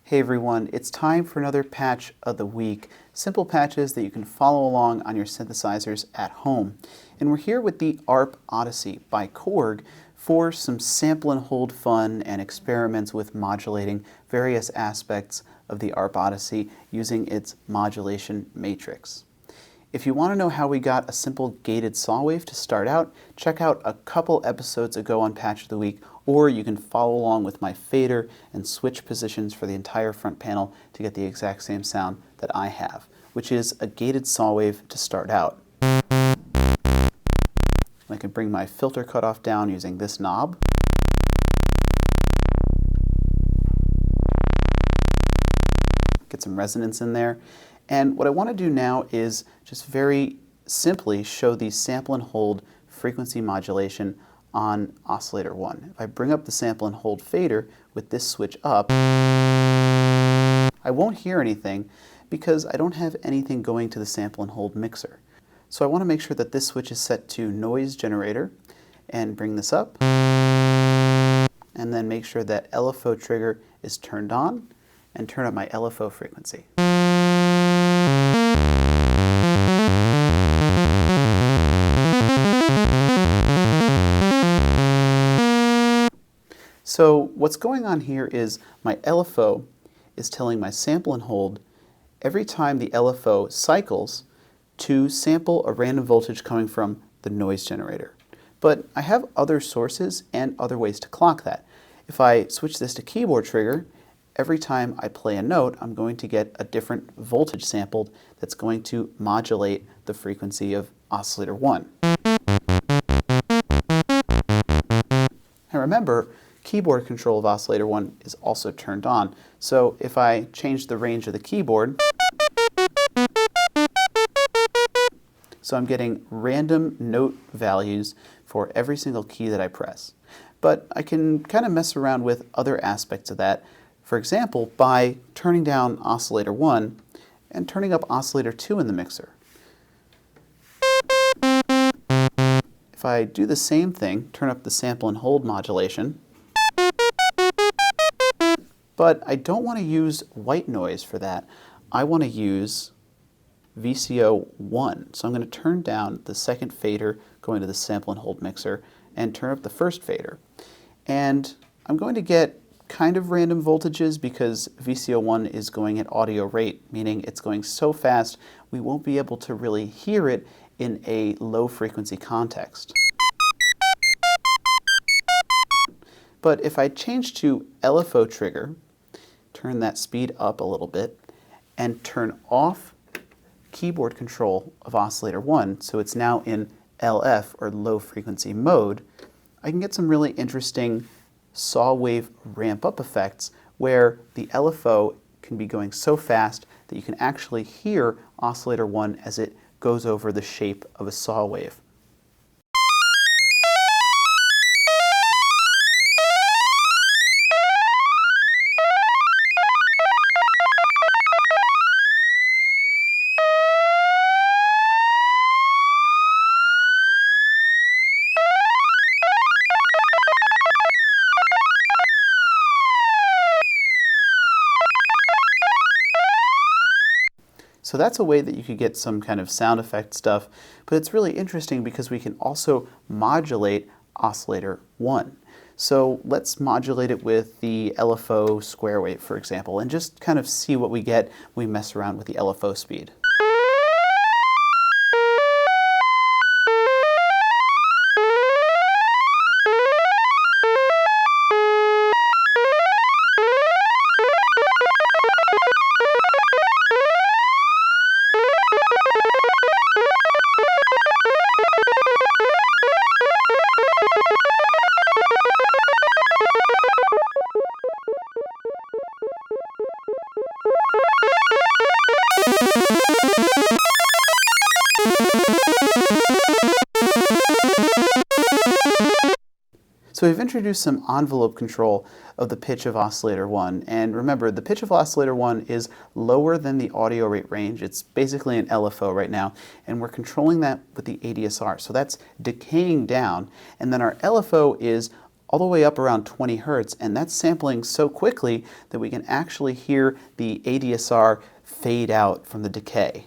Hey everyone, it's time for another patch of the week. Simple patches that you can follow along on your synthesizers at home. And we're here with the ARP Odyssey by Korg for some sample and hold fun and experiments with modulating various aspects of the ARP Odyssey using its modulation matrix. If you want to know how we got a simple gated saw wave to start out, check out a couple episodes ago on Patch of the Week, or you can follow along with my fader and switch positions for the entire front panel to get the exact same sound that I have, which is a gated saw wave to start out. I can bring my filter cutoff down using this knob. Get some resonance in there. And what I want to do now is just very simply show the sample and hold frequency modulation on oscillator 1. If I bring up the sample and hold fader with this switch up, I won't hear anything because I don't have anything going to the sample and hold mixer. So I want to make sure that this switch is set to noise generator and bring this up, and then make sure that LFO trigger is turned on and turn up my LFO frequency. So what's going on here is my LFO is telling my sample and hold every time the LFO cycles to sample a random voltage coming from the noise generator. But I have other sources and other ways to clock that. If I switch this to keyboard trigger, every time I play a note, I'm going to get a different voltage sampled that's going to modulate the frequency of oscillator 1. And remember, keyboard control of oscillator 1 is also turned on. So if I change the range of the keyboard, so I'm getting random note values for every single key that I press. But I can kind of mess around with other aspects of that. For example, by turning down oscillator 1 and turning up oscillator 2 in the mixer. If I do the same thing, turn up the sample and hold modulation, but I don't want to use white noise for that. I want to use VCO 1. So I'm going to turn down the second fader going to the sample and hold mixer and turn up the first fader. And I'm going to get kind of random voltages because VCO 1 is going at audio rate, meaning it's going so fast we won't be able to really hear it in a low frequency context. But if I change to LFO trigger, turn that speed up a little bit, and turn off keyboard control of oscillator 1, so it's now in LF, or low frequency mode, I can get some really interesting saw wave ramp up effects where the LFO can be going so fast that you can actually hear oscillator 1 as it goes over the shape of a saw wave. So that's a way that you could get some kind of sound effect stuff, but it's really interesting because we can also modulate oscillator 1. So let's modulate it with the LFO square wave, for example, and just kind of see what we get when we mess around with the LFO speed. So we've introduced some envelope control of the pitch of oscillator 1. And remember, the pitch of oscillator 1 is lower than the audio rate range. It's basically an LFO right now. And we're controlling that with the ADSR. So that's decaying down. And then our LFO is all the way up around 20 hertz, and that's sampling so quickly that we can actually hear the ADSR fade out from the decay.